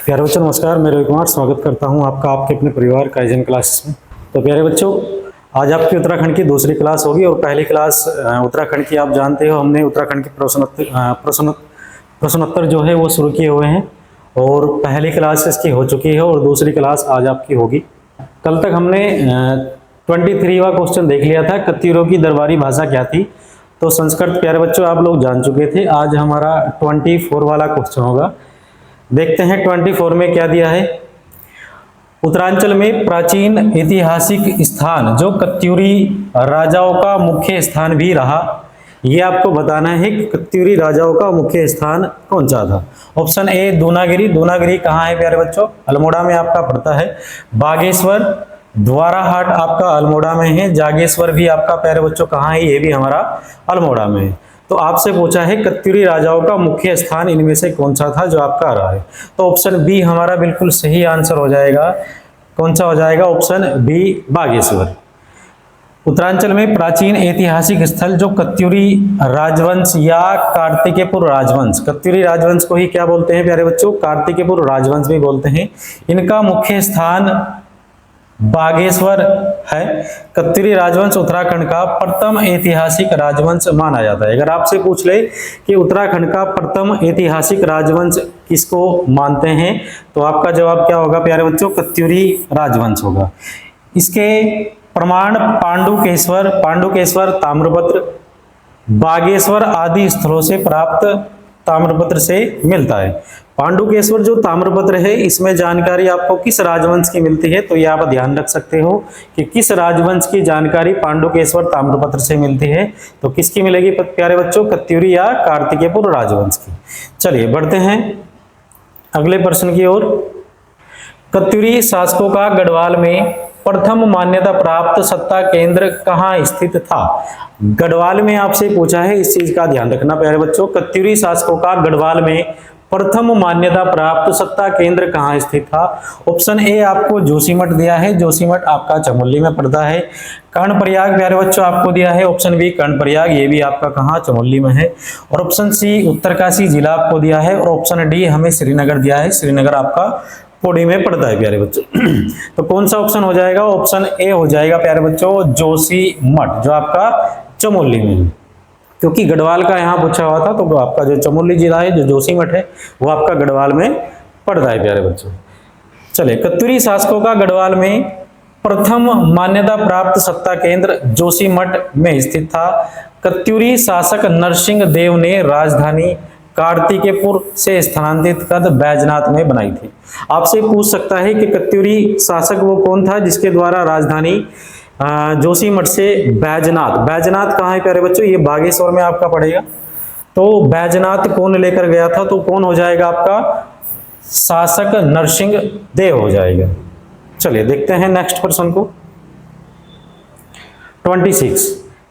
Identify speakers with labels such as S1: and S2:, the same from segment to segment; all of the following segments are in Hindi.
S1: प्यारे बच्चों नमस्कार, मैं रवि कुमार स्वागत करता हूं आपका आपके अपने परिवार काइजन क्लासेस में। तो प्यारे बच्चों, आज आपकी उत्तराखंड की दूसरी क्लास होगी और पहली क्लास उत्तराखंड की आप जानते हो, हमने उत्तराखंड की प्रश्नोत्तर जो है वो शुरू किए हुए हैं और पहली क्लास इसकी हो चुकी है और दूसरी क्लास आज आपकी होगी। कल तक हमने 23वां क्वेश्चन देख लिया था, कत्यूरों की दरबारी भाषा क्या थी। तो संस्कृत प्यारे बच्चों आप लोग जान चुके थे। आज हमारा 24 वाला क्वेश्चन होगा। देखते हैं 24 में क्या दिया है। उत्तरांचल में प्राचीन ऐतिहासिक स्थान जो कत्यूरी राजाओं का मुख्य स्थान भी रहा, ये आपको बताना है कि कत्यूरी राजाओं का मुख्य स्थान कौन सा था। ऑप्शन ए दूनागिरी। दूनागिरी कहाँ है प्यारे बच्चों? अल्मोड़ा में आपका पड़ता है। बागेश्वर, द्वाराहाट आपका अल्मोड़ा में है। जागेश्वर भी आपका प्यारे बच्चों कहाँ है? ये भी हमारा अल्मोड़ा में है। तो आपसे पूछा है कत्यूरी राजाओं का मुख्य स्थान इनमें से कौन सा था जो आपका आ रहा है। तो ऑप्शन बी हमारा बिल्कुल सही आंसर हो जाएगा। कौन सा हो जाएगा? Option B Bageshwar. उत्तरांचल में प्राचीन ऐतिहासिक स्थल जो कत्यूरी राजवंश या कार्तिकेयपुर राजवंश, कत्यूरी राजवंश को ही क्या बोलते हैं प्यारे बच्चों? कार्तिकेयपुर राजवंश भी बोलते हैं। इनका मुख्य स्थान बागेश्वर है। कत्यूरी राजवंश उत्तराखंड का प्रथम ऐतिहासिक राजवंश माना जाता है। अगर आपसे पूछ ले कि उत्तराखंड का प्रथम ऐतिहासिक राजवंश किसको मानते हैं, तो आपका जवाब क्या होगा प्यारे बच्चों? कत्यूरी राजवंश होगा। इसके प्रमाण पांडुकेश्वर, ताम्रपत्र, बागेश्वर आदि स्थलों से प्राप्त ताम्रपत्र से मिलता है। पांडुकेश्वर जो ताम्रपत्र है, इसमें जानकारी आपको किस राजवंश की मिलती है, तो ये आप ध्यान रख सकते हो कि किस राजवंश की जानकारी पांडुकेश्वर ताम्रपत्र से मिलती है। तो किसकी मिलेगी प्यारे बच्चों? कत्यूरी या कार्तिकेयपुर राजवंश की। चलिए बढ़ते हैं अगले प्रश्न की ओर। कत्यूरी शासकों का गढ़वाल में प्रथम मान्यता प्राप्त सत्ता केंद्र कहाँ स्थित था? गढ़वाल में आपसे पूछा है, इस चीज का ध्यान रखना प्यारे बच्चों। कत्यूरी शासकों का गढ़वाल में प्रथम मान्यता प्राप्त सत्ता केंद्र कहाँ स्थित था? ऑप्शन ए आपको जोशीमठ दिया है। जोशीमठ आपका चमोली में पड़ता है। कर्णप्रयाग प्यारे बच्चों आपको दिया है। ऑप्शन बी कर्णप्रयाग, ये भी आपका कहाँ? चमोली में है। और ऑप्शन सी उत्तरकाशी जिला आपको दिया है। और ऑप्शन डी हमें श्रीनगर दिया है। श्रीनगर आपका पौड़ी में पड़ता है प्यारे बच्चों। तो कौन सा ऑप्शन हो जाएगा? ऑप्शन ए हो जाएगा प्यारे बच्चों, जोशीमठ, जो आपका चमोली में है। क्योंकि गढ़वाल का यहाँ पूछा हुआ था, तो आपका जो चमोली जिला है, जो जोशीमठ है, वो आपका गढ़वाल में पड़ता है प्यारे बच्चों। चले, कत्यूरी शासकों का गढ़वाल में प्रथम मान्यता प्राप्त सत्ता केंद्र जोशीमठ में स्थित था। कत्यूरी शासक नरसिंह देव ने राजधानी कार्तिकेयपुर से स्थानांतरित कर बैजनाथ में बनाई थी। आपसे पूछ सकता है कि कत्यूरी शासक वो कौन था जिसके द्वारा राजधानी जोशीमठ से बैजनाथ कहाँ है प्यारे बच्चों? ये बागेश्वर में आपका पड़ेगा। तो बैजनाथ कौन लेकर गया था? तो कौन हो जाएगा आपका? शासक नरसिंह देव हो जाएगा। चलिए देखते हैं नेक्स्ट प्रश्न को। 26,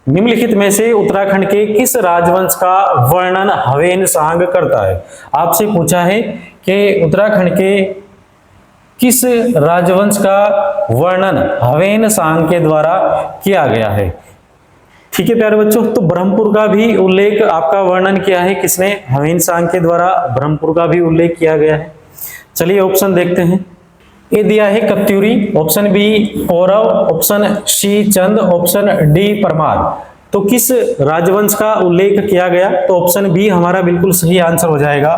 S1: निम्नलिखित में से उत्तराखंड के किस राजवंश का वर्णन हवेनसांग करता है? आपसे पूछा है कि उत्तराखंड के किस राजवंश का वर्णन हवेनसांग के द्वारा किया गया है? ठीक है प्यारे बच्चों, तो ब्रह्मपुर का भी उल्लेख आपका वर्णन किया है किसने? हवेनसांग के द्वारा ब्रह्मपुर का भी उल्लेख किया गया है। चलिए ऑप्शन देखते हैं। ये दिया है Katyuri, option B Paurav, option C Chand, option D Parmar. तो किस राजवंश का उल्लेख किया गया? तो ऑप्शन बी हमारा बिल्कुल सही आंसर हो जाएगा,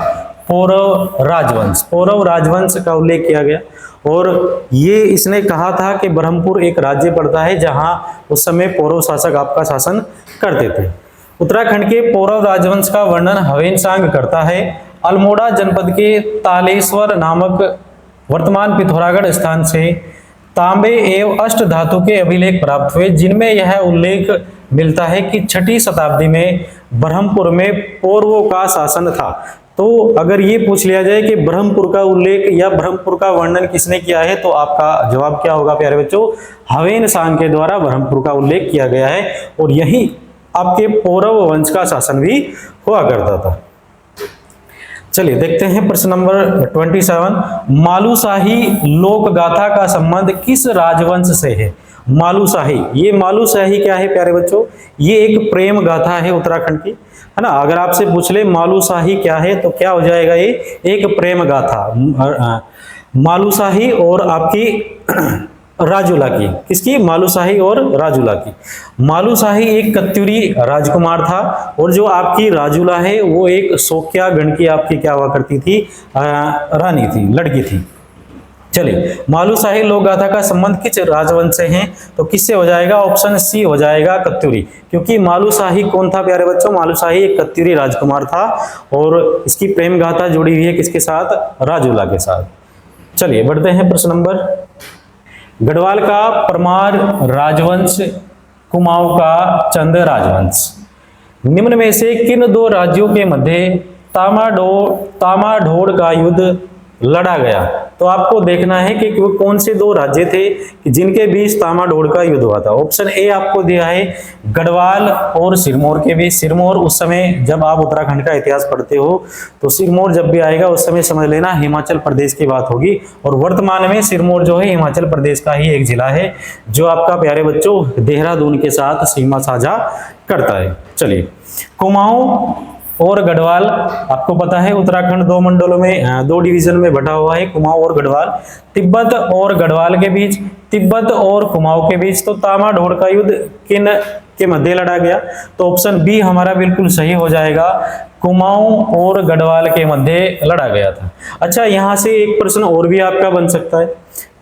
S1: पौरव राजवंश। पौरव राजवंश का उल्लेख किया गया। और ये इसने कहा था कि ब्रह्मपुर एक राज्य पड़ता है जहां उस समय पौरव शासक आपका शासन करते थे। उत्तराखंड के पौरव राजवंश का वर्णन हवेनसांग करता है। अल्मोड़ा जनपद के तालेश्वर नामक वर्तमान पिथौरागढ़ स्थान से तांबे एवं अष्ट धातु के अभिलेख प्राप्त हुए, जिनमें यह उल्लेख मिलता है कि 6वीं शताब्दी में ब्रह्मपुर में पौरवों का शासन था। तो अगर ये पूछ लिया जाए कि ब्रह्मपुर का उल्लेख या ब्रह्मपुर का वर्णन किसने किया है, तो आपका जवाब क्या होगा प्यारे बच्चों? हवेनसांग के द्वारा ब्रह्मपुर का उल्लेख किया गया है। और यही आपके पौरव वंश का शासन भी हुआ करता था। चलिए देखते हैं प्रश्न नंबर 27। मालूशाही लोक गाथा का संबंध किस राजवंश से है? मालूशाही। ये मालूशाही क्या है प्यारे बच्चों? ये एक प्रेम गाथा है उत्तराखंड की, है ना। अगर आपसे पूछ ले मालूशाही क्या है तो क्या हो जाएगा? ये एक प्रेम गाथा। मालूशाही और आपकी राजूला की, किसकी? मालूशाही और राजूला की। मालूशाही एक कत्यूरी राजकुमार था और जो आपकी राजूला है वो एक सोक्या गण की आपकी क्या हुआ करती थी? रानी थी, लड़की थी। चलिए, मालूशाही लोक गाथा का संबंध किस राजवंश से है? तो किससे हो जाएगा? ऑप्शन सी हो जाएगा, कत्यूरी। क्योंकि मालूशाही कौन था प्यारे बच्चों? मालूशाही एक कत्यूरी राजकुमार था और इसकी प्रेम गाथा जुड़ी हुई है किसके साथ? राजूला के साथ। चलिए बढ़ते हैं प्रश्न नंबर। गढ़वाल का परमार राजवंश, कुमाऊं का चंद राजवंश। निम्न में से किन दो राज्यों के मध्य तामाढोड़ का युद्ध लड़ा गया? तो आपको देखना है कि वो कौन से दो राज्य थे कि जिनके बीच तामाढोड़ का युद्ध हुआ था। ऑप्शन ए आपको दिया है गढ़वाल और सिरमौर के बीच। सिरमौर उस समय जब आप उत्तराखंड का इतिहास पढ़ते हो तो सिरमौर जब भी आएगा उस समय समझ लेना हिमाचल प्रदेश की बात होगी, और वर्तमान में सिरमौर जो है हिमाचल प्रदेश का ही एक जिला है जो आपका प्यारे बच्चों देहरादून के साथ सीमा साझा करता है। चलिए, कुमाऊं और गढ़वाल आपको पता है उत्तराखंड दो मंडलों में, दो डिवीजन में बटा हुआ है, कुमाऊं और गढ़वाल। तिब्बत और गढ़वाल के बीच, तिब्बत और कुमाऊं के बीच तो तामाढोड़ का युद्ध किन के मध्य लड़ा गया? तो ऑप्शन बी हमारा बिल्कुल सही हो जाएगा, कुमाऊं और गढ़वाल के मध्य लड़ा गया था। अच्छा, यहां से एक प्रश्न और भी आपका बन सकता है,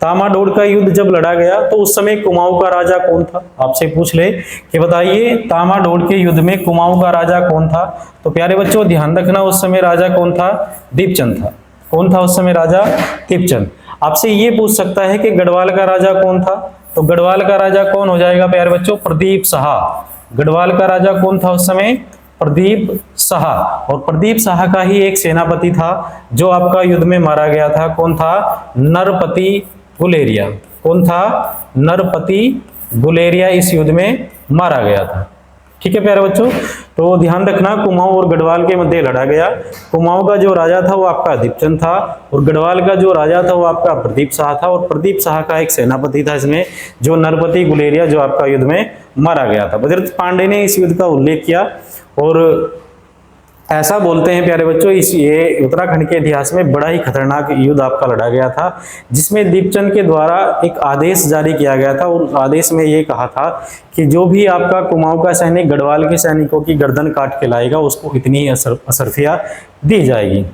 S1: तामाढोड़ का युद्ध जब लड़ा गया तो उस समय कुमाऊं का राजा कौन था? आपसे पूछ ले कि बताइए तामाढोड़ के युद्ध में कुमाऊं का राजा कौन था? तो प्यारे बच्चों ध्यान रखना, उस समय राजा कौन था? दीपचंद था। कौन था उस समय राजा? दीपचंद। आपसे ये पूछ सकता है कि गढ़वाल का राजा कौन था? तो गढ़वाल का राजा कौन हो जाएगा प्यारे बच्चों? प्रदीप साहा। गढ़वाल का राजा कौन था उस समय? प्रदीप साहा। और प्रदीप साहा का ही एक सेनापति था जो आपका युद्ध में मारा गया था। कौन था? नरपति गुलेरिया। कौन था? नरपति गुलेरिया इस युद्ध में मारा गया था। ठीक है प्यारे बच्चों, तो ध्यान रखना कुमाऊं और गढ़वाल के मध्य लड़ा गया। कुमाऊं का जो राजा था वो आपका दीपचंद था और गढ़वाल का जो राजा था वो आपका प्रदीप शाह था, और प्रदीप शाह का एक सेनापति था इसमें जो नरपति गुलेरिया जो आपका युद्ध में मारा गया था। भद्रथ पांडे ने इस युद्ध का उल्लेख किया और ऐसा बोलते हैं प्यारे बच्चों ये उत्तराखंड के इतिहास में बड़ा ही खतरनाक युद्ध आपका लड़ा गया था, जिसमें दीपचंद के द्वारा एक आदेश जारी किया गया था और आदेश में ये कहा था कि जो भी आपका कुमाऊं का सैनिक गढ़वाल के सैनिकों की गर्दन काट के लाएगा उसको इतनी ही अशर्फिया दी जाएगी।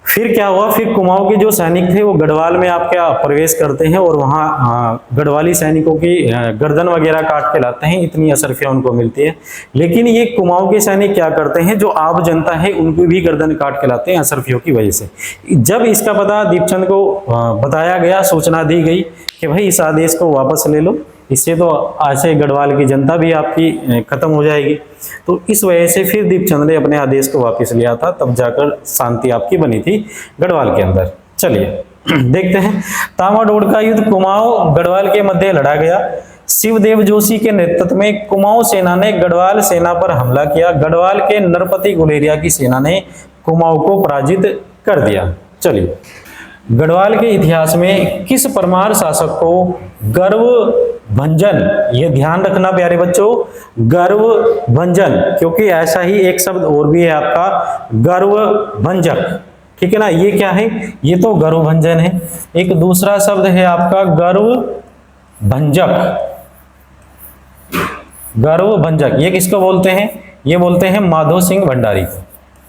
S1: फिर क्या हुआ? फिर कुमाऊं के जो सैनिक थे वो गढ़वाल में आपके प्रवेश करते हैं और वहाँ गढ़वाली सैनिकों की गर्दन वगैरह काट के लाते हैं, इतनी अशर्फिया उनको मिलती है। लेकिन ये कुमाऊं के सैनिक क्या करते हैं, जो आम जनता है उनको भी गर्दन काट के लाते हैं अशर्फियों की वजह से। जब इसका पता दीपचंद को बताया गया, सूचना दी गई कि भाई इस आदेश को वापस ले लो, इससे तो ऐसे गढ़वाल की जनता भी आपकी खत्म हो जाएगी, तो इस वजह से फिर दीपचंद ने अपने आदेश को वापस लिया था, तब जाकर शांति आपकी बनी थी गढ़वाल के अंदर। चलिए देखते हैं, तामाढोड़ का युद्ध कुमाऊं गढ़वाल के मध्य लड़ा गया। शिवदेव जोशी के नेतृत्व में कुमाऊं सेना ने गढ़वाल सेना पर हमला किया। गढ़वाल के नरपति गुलेरिया की सेना ने कुमाऊं को पराजित कर दिया। चलिए, गढ़वाल के इतिहास में किस परमार शासक को गर्व भंजन, ये ध्यान रखना प्यारे बच्चों, गर्व भंजन, क्योंकि ऐसा ही एक शब्द और भी है आपका गर्व भंजक, ठीक है ना। ये क्या है? ये तो गर्व भंजन है। एक दूसरा शब्द है आपका गर्व भंजक। गर्व भंजक ये किसको बोलते हैं? ये बोलते हैं माधो सिंह भंडारी।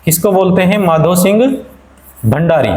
S1: किसको बोलते हैं? माधो सिंह भंडारी।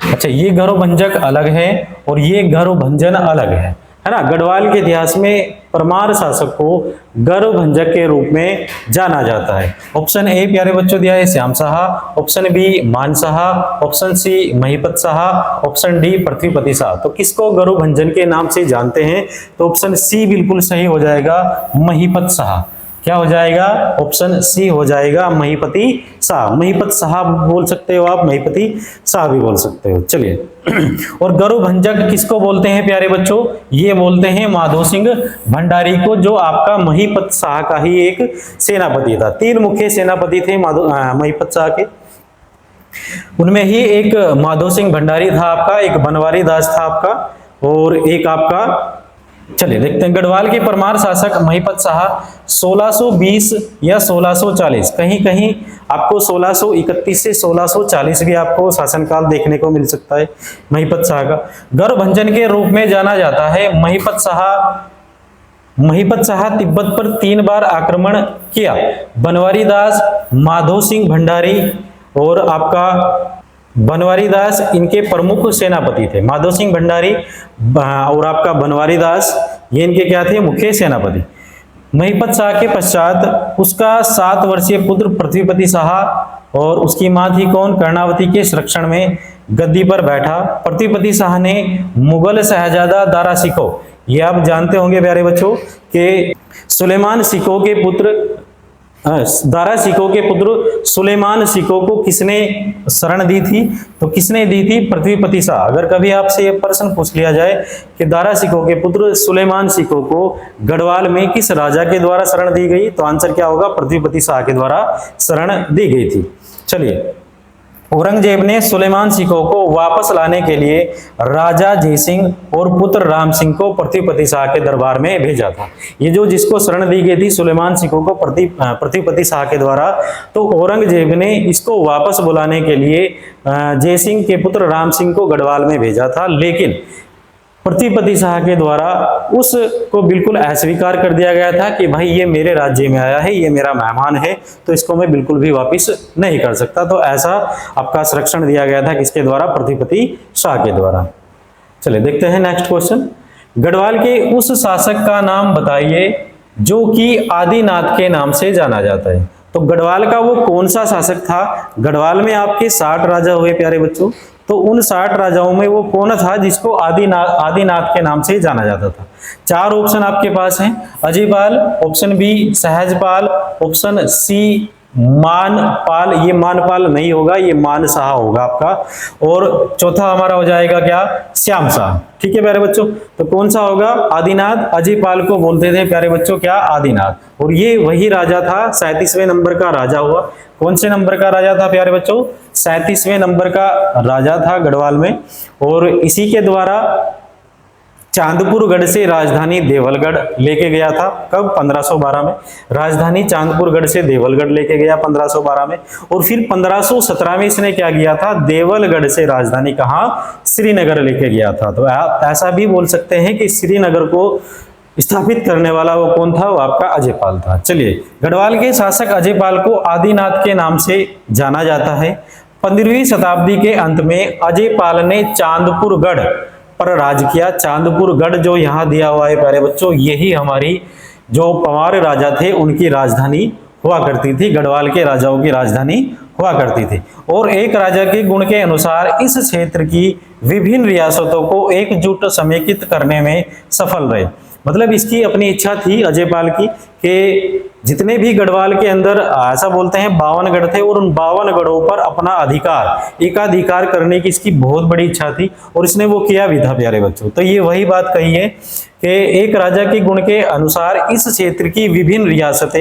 S1: अच्छा, ये गौरवभंजक अलग है और ये गौरवभंजन अलग है ना। गढ़वाल के इतिहास में परमार शासक को गौरवभंजक के रूप में जाना जाता है। ऑप्शन ए प्यारे बच्चों दिया है Shyam Saha, option B Man Saha, option C Mahipat Saha, option D Prithvipati Saha. तो किसको गौरवभंजन के नाम से जानते हैं? तो ऑप्शन सी बिल्कुल सही हो जाएगा, महिपत साहा। क्या हो जाएगा? ऑप्शन सी हो जाएगा, महिपति शाह। महिपत शाह बोल सकते हो आप, महिपति शाह भी बोल सकते हो। चलिए, और गौरवभंजक किसको बोलते हैं प्यारे बच्चों? ये बोलते हैं माधो सिंह भंडारी को, जो आपका महिपत शाह का ही एक सेनापति था। तीन मुख्य सेनापति थे महिपत शाह के। उनमें ही एक माधो सिंह भंडारी था आपका, एक बनवारी दास था आपका, और एक आपका, चलिए देखते हैं, गढ़वाल के परमार शासक महिपत शाह 1620 या 1640, कहीं कहीं आपको 1631 से 1640 भी आपको शासनकाल देखने को मिल सकता है महिपत शाह का। गौरभंजन के रूप में जाना जाता है। महिपत शाह तिब्बत पर 3 बार आक्रमण किया। बनवारी दास, माधो सिंह भंडारी और आपका बनवारी दास इनके प्रमुख सेनापति थे। माधो सिंह भंडारी और आपका बनवारी दास ये इनके क्या थे, मुख्य सेनापति। महिपत शाह के पश्चात उसका 7 वर्षीय पुत्र पृथ्वीपति शाह और उसकी मां थी कौन, कर्णावती के संरक्षण में गद्दी पर बैठा। पृथ्वीपति शाह ने मुगल शहजादा दारा शिकोह, ये आप जानते होंगे प्यारे बच्चों कि सुलेमान शिकोह के पुत्र दारा शिकोह के पुत्र सुलेमान शिकोह को किसने शरण दी थी, तो किसने दी थी, पृथ्वीपति शाह। अगर कभी आपसे यह प्रश्न पूछ लिया जाए कि दारा शिकोह के पुत्र सुलेमान शिकोह को गढ़वाल में किस राजा के द्वारा शरण दी गई, तो आंसर क्या होगा, पृथ्वीपति शाह के द्वारा शरण दी गई थी। चलिए, औरंगजेब ने सुलेमान शिकोह को वापस लाने के लिए राजा जयसिंह और पुत्र राम सिंह को पृथ्वीपति शाह के दरबार में भेजा था। ये जो जिसको शरण दी गई थी सुलेमान शिकोह को पृथ्वीपति शाह के द्वारा, तो औरंगजेब ने इसको वापस बुलाने के लिए जयसिंह के पुत्र राम सिंह को गढ़वाल में भेजा था, लेकिन पृथ्वीपति शाह के द्वारा उसको बिल्कुल अस्वीकार कर दिया गया था कि भाई ये मेरे राज्य में आया है, ये मेरा मेहमान है, तो इसको मैं बिल्कुल भी वापस नहीं कर सकता। तो ऐसा आपका संरक्षण दिया गया था किसके द्वारा, पृथ्वीपति शाह के द्वारा। चलिए देखते हैं नेक्स्ट क्वेश्चन। गढ़वाल के उस शासक का नाम बताइए जो कि आदिनाथ के नाम से जाना जाता है। तो गढ़वाल का वो कौन सा शासक था, गढ़वाल में आपके 60 राजा हुए प्यारे बच्चों, तो उन 60 राजाओं में वो कौन था जिसको आदिनाथ के नाम से जाना जाता था। 4 ऑप्शन आपके पास हैं, Ajaypal, option B Sahajpal, option C Manpal, ये मानपाल नहीं होगा, ये मानशाह होगा आपका, और चौथा हमारा हो जाएगा क्या, श्याम शाह। ठीक है प्यारे बच्चों, तो कौन सा होगा, आदिनाथ। अजयपाल को बोलते थे प्यारे बच्चों क्या, आदिनाथ, और ये वही राजा था, 37वें नंबर का राजा हुआ। कौन से नंबर का राजा था प्यारे बच्चों, 37वें नंबर का राजा था गढ़वाल में, और इसी के द्वारा चांदपुरगढ़ से राजधानी देवलगढ़ लेके गया था। कब, 1512 में राजधानी चांदपुरगढ़ से देवलगढ़ लेके गया 1512 में, और फिर 1517 में इसने क्या किया था, देवलगढ़ से राजधानी कहाँ, श्रीनगर लेके गया था। तो आप ऐसा भी बोल सकते हैं कि श्रीनगर को स्थापित करने वाला वो कौन था, वो आपका अजयपाल था। चलिए, गढ़वाल के शासक अजयपाल को आदिनाथ के नाम से जाना जाता है। 15वीं शताब्दी के अंत में अजयपाल ने चांदपुरगढ़ पर राज किया। चांदपुरगढ़ जो यहाँ दिया हुआ है प्यारे बच्चों, यही हमारी जो पंवार राजा थे उनकी राजधानी हुआ करती थी, गढ़वाल के राजाओं की राजधानी हुआ करती थी। और एक राजा के गुण के अनुसार इस क्षेत्र की विभिन्न रियासतों को एकजुट समेकित करने में सफल रहे। मतलब इसकी अपनी इच्छा थी अजयपाल की कि जितने भी गढ़वाल के अंदर ऐसा बोलते हैं 52 गढ़ थे, और उन 52 गढ़ों पर अपना अधिकार एकाधिकार करने की इसकी बहुत बड़ी इच्छा थी, और इसने वो किया भी था प्यारे बच्चों। तो ये वही बात कही है कि एक राजा के गुण के अनुसार इस क्षेत्र की विभिन्न रियासतें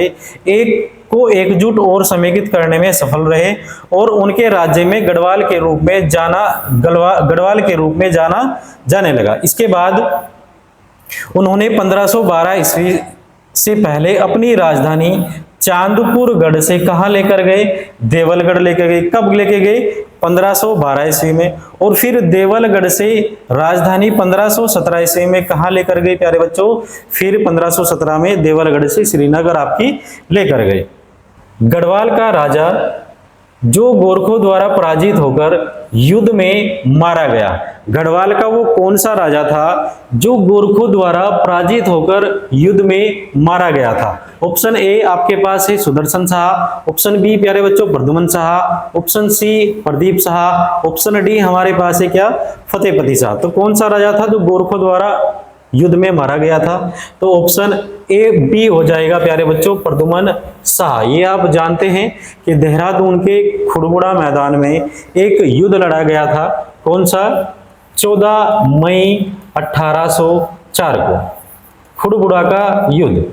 S1: एकजुट और समेकित करने में सफल रहे, और उनके राज्य में गढ़वाल के रूप में जाना जाने लगा। इसके बाद उन्होंने 1512 ईस्वी से पहले अपनी राजधानी चांदपुरगढ़ से कहां लेकर गए, देवलगढ़ लेकर गए। कब लेके गए, 1512 ईस्वी में, और फिर देवलगढ़ से राजधानी 1517 ईस्वी में कहां लेकर गए प्यारे बच्चों, फिर 1517 में देवलगढ़ से श्रीनगर आपकी लेकर गए। गढ़वाल का राजा जो गोरखों द्वारा पराजित होकर युद्ध में मारा गया। गढ़वाल का वो कौन सा राजा था जो गोरखों द्वारा पराजित होकर युद्ध में मारा गया था। ऑप्शन ए आपके पास है सुदर्शन शाह, ऑप्शन बी प्यारे बच्चों Pradyuman Shah, option C Pradeep Shah, option D हमारे पास है क्या, फतेहपति शाह। तो कौन सा राजा था जो गोरखों द्वारा युद्ध में मारा गया था, तो ऑप्शन ए बी हो जाएगा प्यारे बच्चों प्रद्युमन शाह। ये आप जानते हैं कि देहरादून के खुड़बुड़ा मैदान में एक युद्ध लड़ा गया था, कौन सा, 14 मई 1804 को खुड़बुड़ा का युद्ध।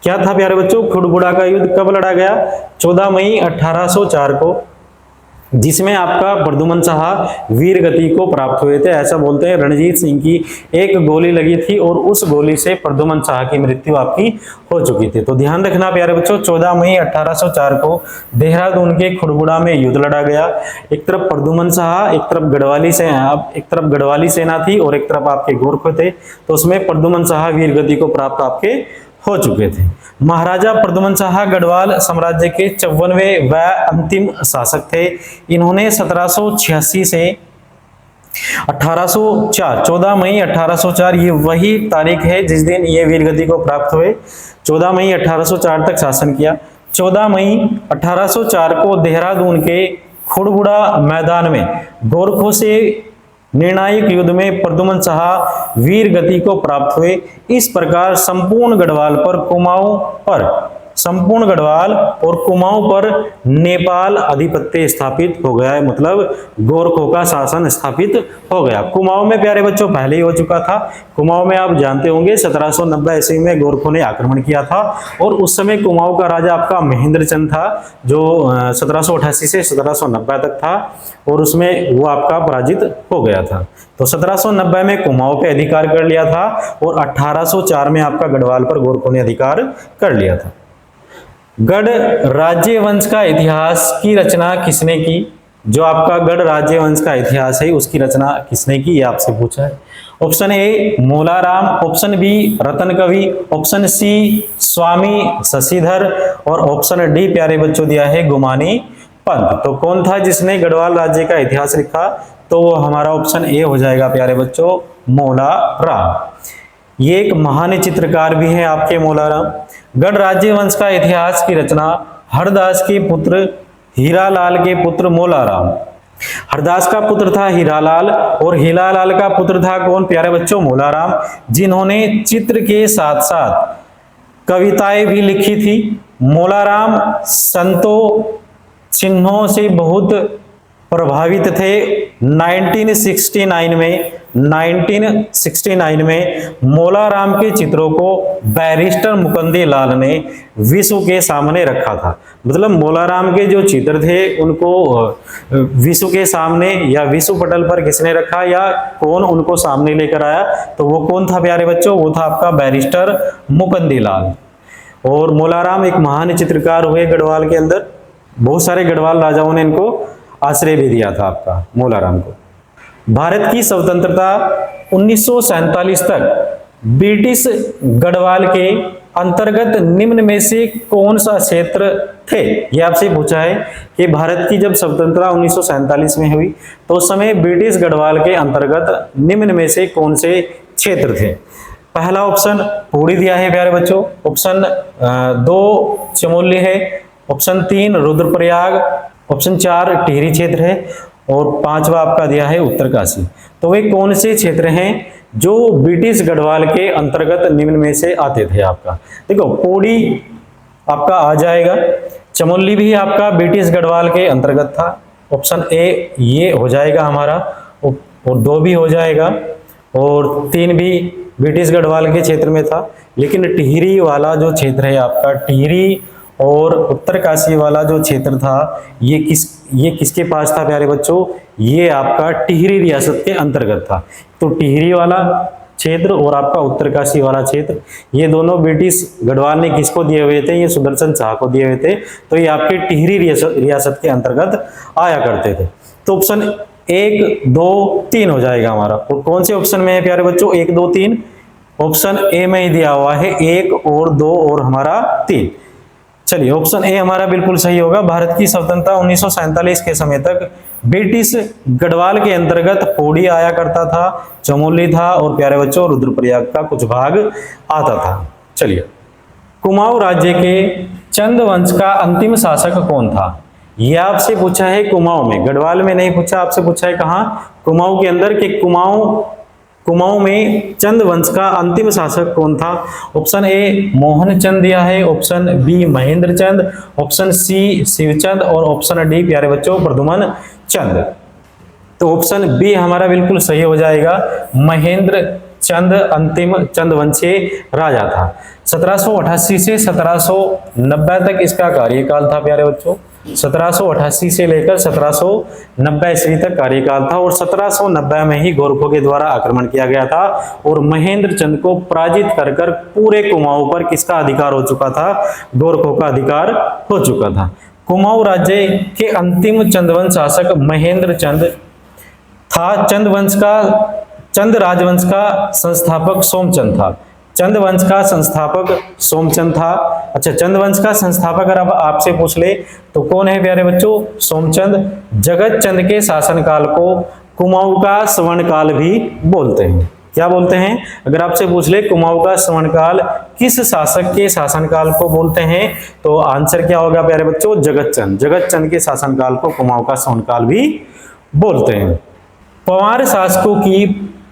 S1: क्या था प्यारे बच्चों, खुड़बुड़ा का युद्ध कब लड़ा गया, 14 मई 1804 को। जिसमें आपका प्रद्युमन शाह वीर गति को प्राप्त हुए थे। ऐसा बोलते हैं रणजीत सिंह की एक गोली लगी थी और उस गोली से प्रद्युमन शाह की मृत्यु आपकी हो चुकी थी। तो ध्यान रखना प्यारे बच्चों, 14 मई 1804 को देहरादून के खुड़बुड़ा में युद्ध लड़ा गया। एक तरफ प्रद्युमन शाह, एक तरफ गढ़वाली सेना थी और एक तरफ आपके गोरखे थे। तो उसमें प्रद्युमन शाह वीर गति को प्राप्त आपके हो चुके थे। महाराजा प्रद्युमन शाह गढ़वाल साम्राज्य के 54वें व अंतिम शासक थे। इन्होंने 1786 से 1804, 14 मई 1804 ये वही तारीख है जिस दिन ये वीरगति को प्राप्त हुए। 14 मई 1804 तक शासन किया। 14 मई 1804 को देहरादून के खुड़बुड़ा मैदान में गोरखों से निर्णायक युद्ध में प्रद्युमन शाह वीर गति को प्राप्त हुए। इस प्रकार संपूर्ण गढ़वाल और कुमाऊं पर नेपाल अधिपत्य स्थापित हो गया है, मतलब गोरखों का शासन स्थापित हो गया। कुमाऊं में प्यारे बच्चों पहले ही हो चुका था। कुमाऊं में आप जानते होंगे 1790 ईस्वी में गोरखों ने आक्रमण किया था और उस समय कुमाऊं का राजा आपका महेंद्र चंद था, जो 1788 से 1790 तक था और उसमें वो आपका पराजित हो गया था। तो 1790 में कुमाऊं पे अधिकार कर लिया था और 1804 में आपका गढ़वाल पर गोरखों ने अधिकार कर लिया था। गढ़ राज्य वंश का इतिहास की रचना किसने की? जो आपका गढ़ राज्य वंश का इतिहास है उसकी रचना किसने की, ये आपसे पूछा है। Option A Molaram, option B Ratan Kavi, option सी स्वामी शशिधर और ऑप्शन डी प्यारे बच्चों दिया है गुमानी पंत। तो कौन था जिसने गढ़वाल राज्य का इतिहास लिखा? तो वो हमारा ऑप्शन ए हो जाएगा प्यारे बच्चों, मोलाराम। ये एक महान चित्रकार भी है आपके मोलाराम। गढ़ राज्य वंश का इतिहास की रचना हरदास के पुत्र हीरालाल के पुत्र मोलाराम। हरदास का पुत्र था हीरालाल और हीरालाल का पुत्र था कौन प्यारे बच्चों? मोलाराम, जिन्होंने चित्र के साथ साथ कविताएं भी लिखी थी। मोलाराम संतों चिन्हों से बहुत प्रभावित थे। 1969 में मोलाराम के चित्रों को बैरिस्टर मुकुंदी लाल ने विश्व के सामने रखा था। मतलब मोलाराम के जो चित्र थे उनको विश्व के सामने या विश्व पटल पर किसने रखा या कौन उनको सामने लेकर आया? तो वो कौन था प्यारे बच्चों? वो था आपका बैरिस्टर मुकुंदी लाल। और मोलाराम एक महान चित्रकार हुए गढ़वाल के अंदर। बहुत सारे गढ़वाल राजाओं ने इनको आश्रय भी दिया था आपका मोलाराम को। भारत की स्वतंत्रता 1947 तक ब्रिटिश गढ़वाल के अंतर्गत निम्न में से कौन सा क्षेत्र थे? यह आपसे पूछा है कि भारत की जब स्वतंत्रता 1947 में हुई तो उस समय ब्रिटिश गढ़वाल के अंतर्गत निम्न में से कौन से क्षेत्र थे? पहला ऑप्शन पौड़ी दिया है प्यारे बच्चों, ऑप्शन 2 चमोली है, ऑप्शन 3 रुद्रप्रयाग, ऑप्शन 4 टिहरी क्षेत्र है और 5वां आपका दिया है उत्तरकाशी। तो वे कौन से क्षेत्र हैं जो ब्रिटिश गढ़वाल के अंतर्गत निम्न में से आते थे? आपका देखो पौड़ी आपका आ जाएगा, चमोली भी आपका ब्रिटिश गढ़वाल के अंतर्गत था, ऑप्शन ए ये हो जाएगा हमारा, और 2 भी हो जाएगा और 3 भी ब्रिटिश गढ़वाल के क्षेत्र में था। लेकिन टिहरी वाला जो क्षेत्र है आपका, टिहरी और उत्तरकाशी वाला जो क्षेत्र था ये किसके पास था प्यारे बच्चों? ये आपका टिहरी रियासत के अंतर्गत था। तो टिहरी वाला क्षेत्र और आपका उत्तरकाशी वाला क्षेत्र ये दोनों ब्रिटिश गढ़वाल ने किसको दिए हुए थे? ये सुदर्शन शाह को दिए हुए थे। तो ये आपके टिहरी रियासत के अंतर्गत आया करते थे। तो ऑप्शन 1, 2, 3 हो जाएगा हमारा। और कौन से ऑप्शन में है प्यारे बच्चों? 1, 2, 3 ऑप्शन ए में ही दिया हुआ है, 1 और 2 और हमारा 3। चलिए ऑप्शन ए हमारा बिल्कुल सही होगा। भारत की स्वतंत्रता 1947 के समय तक ब्रिटिश गढ़वाल के अंतर्गत पौड़ी आया करता था, चमोली था और प्यारे बच्चों रुद्रप्रयाग का कुछ भाग आता था। चलिए कुमाऊं राज्य के चंद वंश का अंतिम शासक कौन था? यह आपसे पूछा है कुमाऊं में, गढ़वाल में नहीं पूछा, आपसे पूछा है कहाँ? कुमाऊं के अंदर कि कुमाऊं में चंद वंश का अंतिम शासक कौन था? ऑप्शन ए मोहन चंद दिया है, ऑप्शन बी महेंद्र चंद, ऑप्शन सी शिवचंद और ऑप्शन डी प्यारे बच्चों प्रद्युमन चंद। तो ऑप्शन बी हमारा बिल्कुल सही हो जाएगा, महेंद्र चंद अंतिम चंद वंशीय राजा था। 1788 से 1790 तक इसका कार्यकाल था प्यारे बच्चों। 1788 से लेकर 1790 ईस्वी तक कार्यकाल था और 1790 में ही गोरखों के द्वारा आक्रमण किया गया था और महेंद्र चंद को पराजित कर कर पूरे कुमाऊं पर किसका अधिकार हो चुका था? गोरखों का अधिकार हो चुका था। कुमाऊं राज्य के अंतिम चंदवंश शासक महेंद्र चंद था। चंद राजवंश का संस्थापक सोमचंद था। चंद वंश का संस्थापक सोमचंद था। अच्छा, चंद वंश का संस्थापक अगर अब आपसे पूछ ले तो कौन है प्यारे बच्चों? सोमचंद। जगत चंद के शासनकाल को कुमाऊं का स्वर्णकाल भी बोलते हैं। क्या बोलते हैं? अगर आपसे पूछ ले कुमाऊं का स्वर्णकाल किस शासक के शासनकाल को बोलते हैं तो आंसर क्या होगा प्यारे बच्चों? जगत चंद। जगत चंद के शासनकाल को कुमाऊं का स्वर्णकाल भी बोलते हैं। पवार शासकों की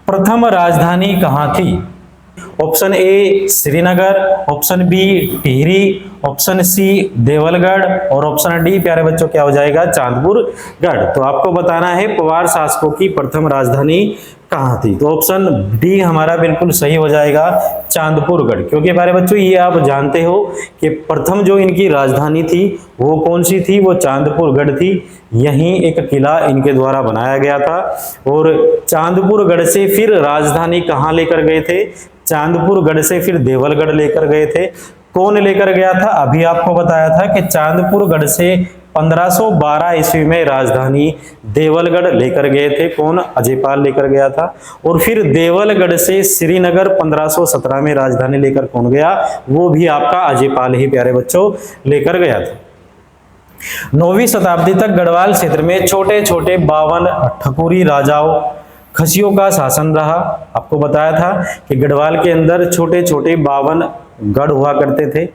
S1: प्रथम राजधानी कहाँ थी? Option A Srinagar, option B Tehri, option C Devalgarh और ऑप्शन डी प्यारे बच्चों क्या हो जाएगा? चांदपुरगढ़। तो आपको बताना है पवार शासकों की प्रथम राजधानी कहाँ थी। तो ऑप्शन डी हमारा बिल्कुल सही हो जाएगा, चांदपुरगढ़। क्योंकि प्यारे बच्चों ये आप जानते हो कि प्रथम जो इनकी राजधानी थी वो कौन सी थी? वो चांदपुरगढ़ थी। यहीं एक किला इनके द्वारा बनाया गया था और चांदपुरगढ़ से फिर राजधानी कहाँ लेकर गए थे? चांदपुरगढ़ से फिर देवलगढ़ लेकर गए थे। कौन लेकर गया था? अभी आपको बताया था कि चांदपुरगढ़ से 1512 ईस्वी में राजधानी देवलगढ़ लेकर गए थे। कौन? अजयपाल लेकर गया था। और फिर देवलगढ़ से श्रीनगर 1517 में राजधानी लेकर कौन गया? वो भी आपका अजयपाल ही प्यारे बच्चों लेकर गया था। 9वीं शताब्दी तक गढ़वाल क्षेत्र में छोटे छोटे 52 ठकुरी राजाओं खसियों का शासन रहा। आपको बताया था कि गढ़वाल के अंदर छोटे छोटे 52 गढ़ हुआ करते थे।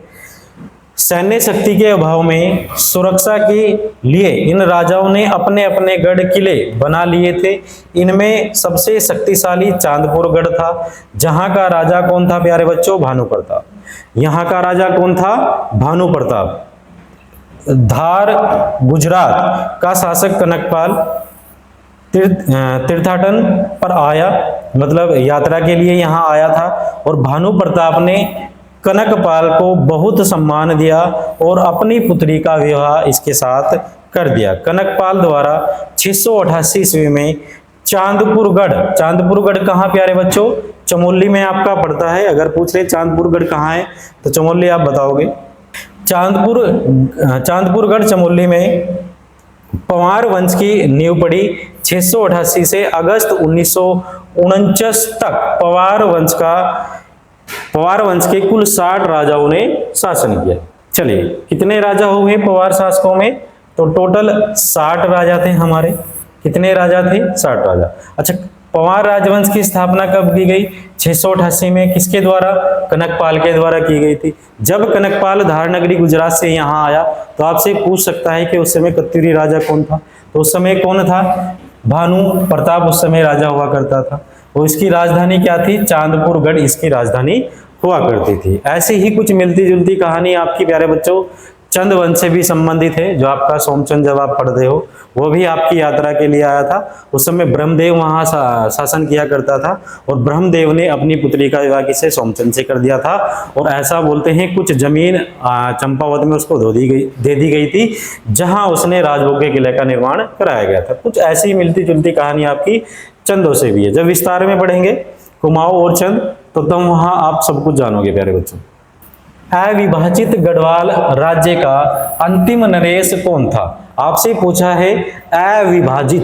S1: सैन्य शक्ति के अभाव में सुरक्षा के लिए इन राजाओं ने अपने अपने गढ़ किले बना लिए थे। इनमें सबसे शक्तिशाली चांदपुरगढ़ था। जहां का राजा कौन था प्यारे बच्चों? भानु प्रताप। यहाँ का राजा कौन था? भानु प्रताप। धार गुजरात का शासक कनकपाल तीर्थाटन पर आया, मतलब यात्रा के लिए यहाँ आया था और भानु प्रताप ने कनकपाल को बहुत सम्मान दिया और अपनी पुत्री का विवाह इसके साथ कर दिया। कनकपाल द्वारा 688 ईस्वी में चांदपुरगढ़ कहाँ प्यारे बच्चों? चमोली में आपका पड़ता है। अगर पूछ रहे चांदपुरगढ़ कहाँ है तो चमोली आप बताओगे। चांदपुरगढ़ चमोली में पवार वंश की नींव पड़ी। 688 से अगस्त 1949 तक पवार वंश के कुल 60 राजाओं ने शासन किया। चलिए, कितने राजा हो गए पवार शासकों में? तो टोटल 60 राजा थे हमारे। कितने राजा थे? 60 राजा। अच्छा, पवार राजवंश की स्थापना कब की गई? 688 में। किसके द्वारा? कनकपाल के द्वारा की गई थी। जब कनकपाल धारनगरी गुजरात से यहाँ आया तो आपसे पूछ सकता है कि उस समय कत्यूरी राजा कौन था? तो उस समय कौन था? भानु प्रताप उस समय राजा हुआ करता था। और इसकी राजधानी क्या थी? चांदपुरगढ़ इसकी राजधानी हुआ करती थी। ऐसी ही कुछ मिलती जुलती कहानी आपकी प्यारे बच्चों चंद वंश से भी संबंधित है। जो आपका सोमचंद जब आप पढ़ते हो वो भी आपकी यात्रा के लिए आया था। उस समय ब्रह्मदेव वहां शासन किया करता था और ब्रह्मदेव ने अपनी पुत्री का विवाह किसे? सोमचंद से कर दिया था। और ऐसा बोलते हैं कुछ जमीन चंपावत में उसको दे दी गई थी जहां उसने राजभोग के किले का निर्माण कराया गया था। कुछ ऐसी मिलती जुलती कहानी आपकी चंदों से भी है। जब विस्तार में पढ़ेंगे कुमाऊं और चंद तो तुम वहां आप सब कुछ जानोगे प्यारे बच्चों। अविभाजित गढ़वाल राज्य का अंतिम नरेश कौन था? आपसे पूछा है अविभाजित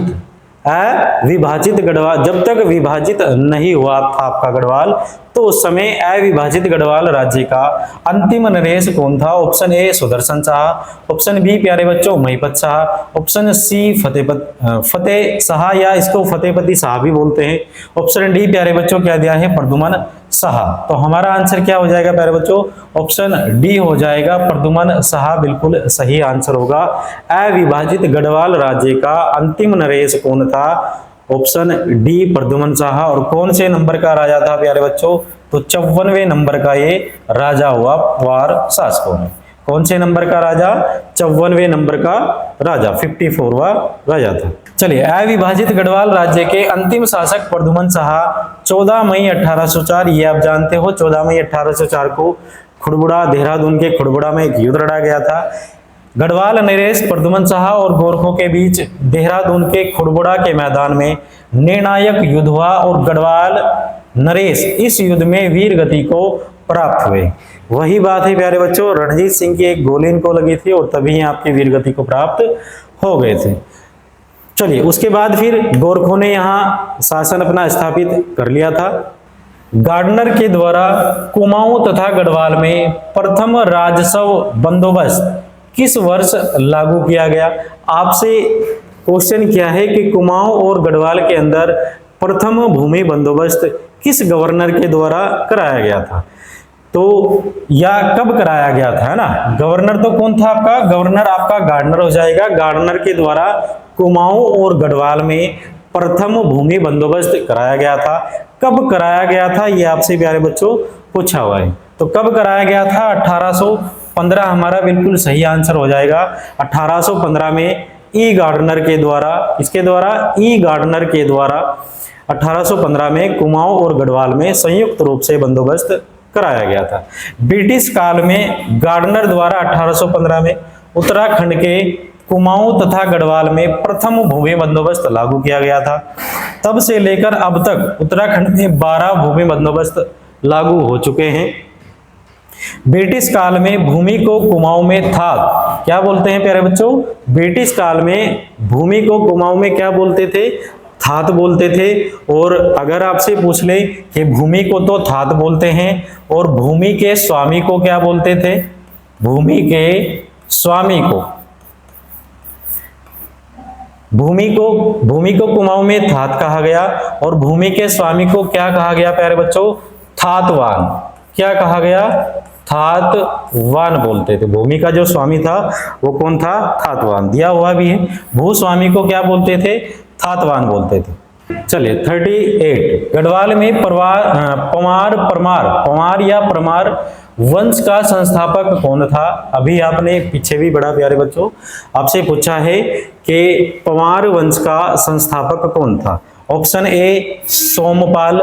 S1: गढ़वाल, जब तक विभाजित नहीं हुआ था आपका गढ़वाल तो उस समय अविभाजित गढ़वाल राज्य का अंतिम नरेश कौन था? Option A Sudarshan Shah, option B प्यारे बच्चों महिपत शाह, ऑप्शन सी फतेह शाह या इसको फतेहपति शाह भी बोलते हैं, ऑप्शन डी प्यारे बच्चों क्या दिया है? प्रदुमन शाह। तो हमारा आंसर क्या हो जाएगा प्यारे बच्चों? ऑप्शन डी हो जाएगा, प्रदुमन शाह बिल्कुल सही आंसर होगा। अविभाजित गढ़वाल राज्य का अंतिम नरेश कौन था? Option D Pradyuman Shah. और कौन से नंबर का राजा था प्यारे बच्चों? तो 54वें नंबर का ये राजा हुआ पवार शासकों में। कौन से नंबर का राजा? 54वें नंबर का राजा, 54वां राजा था। चलिए, अविभाजित गढ़वाल राज्य के अंतिम शासक प्रदुमन शाह 14 मई 1804, ये आप जानते हो 14 मई 1804 को खुड़बुड़ा, देहरादून के खुड़बुड़ा में एक युद्ध लड़ा गया था। गढ़वाल नरेश प्रद्युमन शाह और गोरखों के बीच देहरादून के खुड़बुड़ा के मैदान में निर्णायक युद्ध हुआ और गढ़वाल नरेश इस युद्ध में वीर गति को प्राप्त हुए। वही बात है प्यारे बच्चों, रणजीत सिंह की एक गोली इनको लगी थी और तभी आपकी वीर गति को प्राप्त हो गए थे। चलिए, उसके बाद फिर गोरखों ने यहाँ शासन अपना स्थापित कर लिया था। गार्डनर के द्वारा कुमाऊं तथा गढ़वाल में प्रथम राजस्व बंदोबस्त किस वर्ष लागू किया गया? आपसे क्वेश्चन किया है कि कुमाऊं और गढ़वाल के अंदर प्रथम भूमि बंदोबस्त किस गवर्नर के द्वारा कराया गया था, तो या कब कराया गया था, है ना। गवर्नर तो कौन था आपका? गवर्नर आपका गार्डनर हो जाएगा। गार्डनर के द्वारा कुमाऊं और गढ़वाल में प्रथम भूमि बंदोबस्त कराया गया था। कब कराया गया था ये आपसे प्यारे बच्चों पूछा हुआ है। तो कब कराया गया था? 1815 हमारा बिल्कुल सही आंसर हो जाएगा। 1815 में ई गार्डनर के द्वारा, इसके द्वारा ई गार्डनर के द्वारा 1815 में कुमाऊं और गढ़वाल में संयुक्त रूप से बंदोबस्त कराया गया था। ब्रिटिश काल में गार्डनर द्वारा 1815 में उत्तराखंड के कुमाऊं तथा गढ़वाल में प्रथम भूमि बंदोबस्त लागू किया गया था। तब से लेकर अब तक उत्तराखंड में 12 भूमि बंदोबस्त लागू हो चुके हैं। ब्रिटिश काल में भूमि को कुमाऊं में थात क्या बोलते हैं प्यारे बच्चों? ब्रिटिश काल में भूमि को कुमाऊं में क्या बोलते थे? थात बोलते थे। और अगर आपसे पूछ ले कि भूमि को तो थात बोलते हैं और भूमि के स्वामी को क्या बोलते थे? भूमि के स्वामी को, भूमि को कुमाऊं में थात कहा गया और भूमि के स्वामी को क्या कहा गया प्यारे बच्चों? थातवान। क्या कहा गया? थातवान बोलते थे। भूमि का जो स्वामी था वो कौन था? थातवान। दिया हुआ भी है। भूस्वामी को क्या बोलते थे? थातवान बोलते थे। चलिए 38, गढ़वाल में पवार या परमार वंश का संस्थापक कौन था? अभी आपने पीछे भी बड़ा प्यारे बच्चों आपसे पूछा है कि पवार वंश का संस्थापक कौन था। Option A Sompal,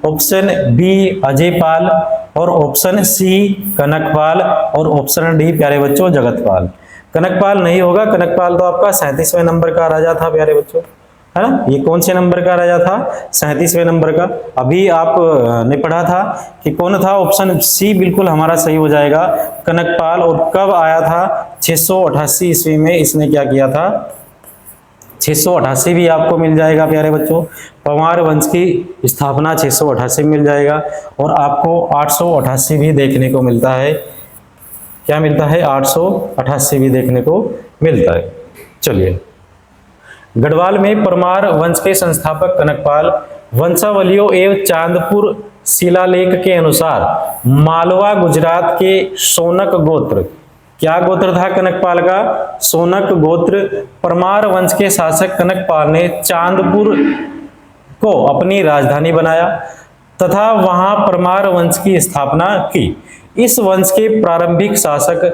S1: option B Ajaypal और ऑप्शन सी कनकपाल और ऑप्शन डी प्यारे बच्चों जगतपाल। कनकपाल नहीं होगा, कनकपाल तो आपका 37वें नंबर का राजा था प्यारे बच्चों, है ना। ये कौन से नंबर का राजा था? 37वें नंबर का। अभी आप ने पढ़ा था कि कौन था? ऑप्शन सी बिल्कुल हमारा सही हो जाएगा, कनकपाल। और कब आया था? 688 ईस्वी में इसने क्या किया था? 688 भी आपको मिल जाएगा प्यारे बच्चों। पवार वंश की स्थापना 688 में मिल जाएगा और आपको 888 भी देखने को मिलता है। क्या मिलता है? 888 भी देखने को मिलता है। चलिए, गढ़वाल में परमार वंश के संस्थापक कनकपाल वंशावलियों एवं चांदपुर शिलालेख के अनुसार मालवा गुजरात के सोनक गोत्र, क्या गोत्र था कनकपाल का? सोनक गोत्र। परमार वंश के शासक कनकपाल ने चांदपुर को अपनी राजधानी बनाया तथा वहां परमार वंश की स्थापना की। इस वंश के प्रारंभिक शासक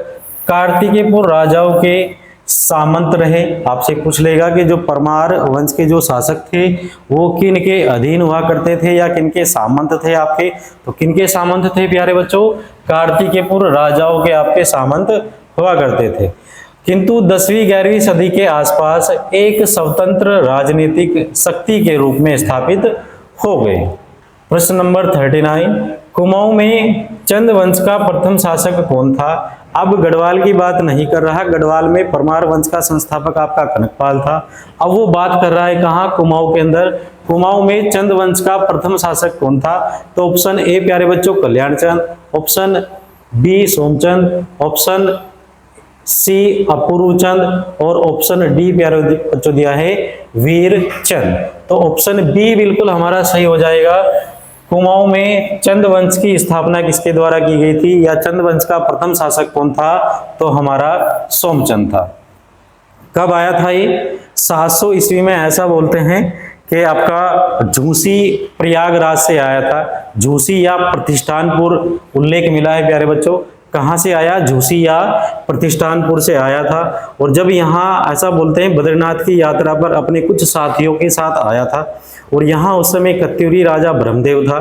S1: कार्तिकेयपुर राजाओं के सामंत रहे। आपसे पूछ लेगा कि जो परमार वंश के जो शासक थे वो किन के अधीन हुआ करते थे या किन के सामंत थे आपके? तो किन के सामंत थे प्यारे बच्चों? कार्तिकेयपुर राजाओं के आपके सामंत हुआ करते थे। किंतु 10वीं 11वीं सदी के आसपास एक स्वतंत्र राजनीतिक शक्ति के रूप में स्थापित हो गए। प्रश्न नंबर 39, कुमाऊं में चंद वंश का प्रथम शासक कौन था? अब गढ़वाल की बात नहीं कर रहा, गढ़वाल में परमार वंश का संस्थापक आपका कनकपाल था। अब वो बात कर रहा है कहाँ? कुमाऊं के अंदर। कुमाऊं में चंद वंश का प्रथम शासक कौन था? तो ऑप्शन ए प्यारे बच्चों Kalyanchand, option B Somchand, option C Apurvachand और ऑप्शन डी प्यारे बच्चों दिया है वीरचंद। तो ऑप्शन बी बिल्कुल हमारा सही हो जाएगा। कुमाऊं में चंद वंश की स्थापना किसके द्वारा की गई थी या चंद वंश का प्रथम शासक कौन था? तो हमारा सोमचंद था। कब आया था ये? 700 ईस्वी में। ऐसा बोलते हैं कि आपका झूसी प्रयागराज से आया था। झूसी या प्रतिष्ठानपुर उल्लेख मिला है प्यारे बच्चों। कहाँ से आया? झूसी या प्रतिष्ठानपुर से आया था। और जब यहाँ ऐसा बोलते हैं बद्रीनाथ की यात्रा पर अपने कुछ साथियों के साथ आया था और यहाँ उस समय कत्यूरी राजा ब्रह्मदेव था।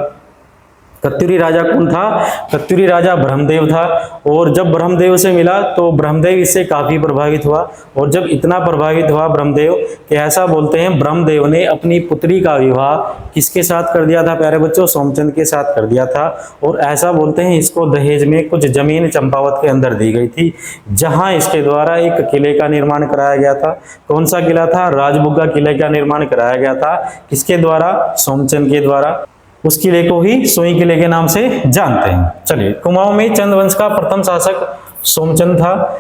S1: कत्यूरी राजा कौन था? कत्यूरी राजा ब्रह्मदेव था। और जब ब्रह्मदेव से मिला तो ब्रह्मदेव इससे काफी प्रभावित हुआ, और जब इतना प्रभावित हुआ ब्रह्मदेव कि ऐसा बोलते हैं ब्रह्मदेव ने अपनी पुत्री का विवाह किसके साथ कर दिया था प्यारे बच्चों? सोमचंद के साथ कर दिया था। और ऐसा बोलते हैं इसको दहेज में कुछ जमीन चंपावत के अंदर दी गई थी, जहां इसके द्वारा एक किले का निर्माण कराया गया था। कौन सा किला था? राजबुग्गा किले का निर्माण कराया गया था। किसके द्वारा? सोमचंद के द्वारा। उस किले को ही सोई किले के नाम से जानते हैं। चलिए, कुमाऊं में चंद वंश का प्रथम शासक सोमचंद था।